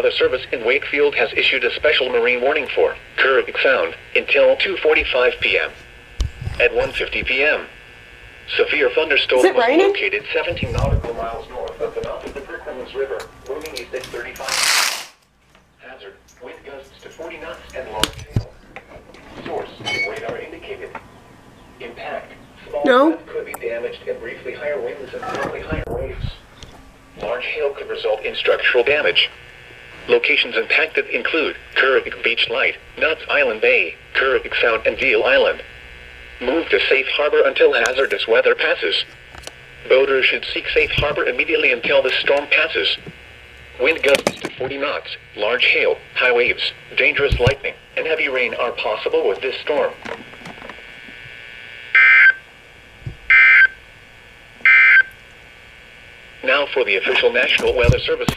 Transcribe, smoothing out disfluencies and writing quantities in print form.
Weather Service in Wakefield has issued a special marine warning for Caribbean Sound until 2:45 p.m. At 1:50 p.m., severe thunderstorm was located 17 nautical miles north of the mouth of the Perkins River, moving east at 35. Hazard, wind gusts to 40 knots and large hail. Source, radar indicated. Impact, small craft could be damaged and briefly higher winds and probably higher waves. Large hail could result in structural damage. Locations impacted include Caribbean Beach Light, Nuts Island Bay, Caribbean Sound and Deal Island. Move to safe harbor until hazardous weather passes. Boaters should seek safe harbor immediately until the storm passes. Wind gusts to 40 knots, large hail, high waves, dangerous lightning, and heavy rain are possible with this storm. Now for the official National Weather Service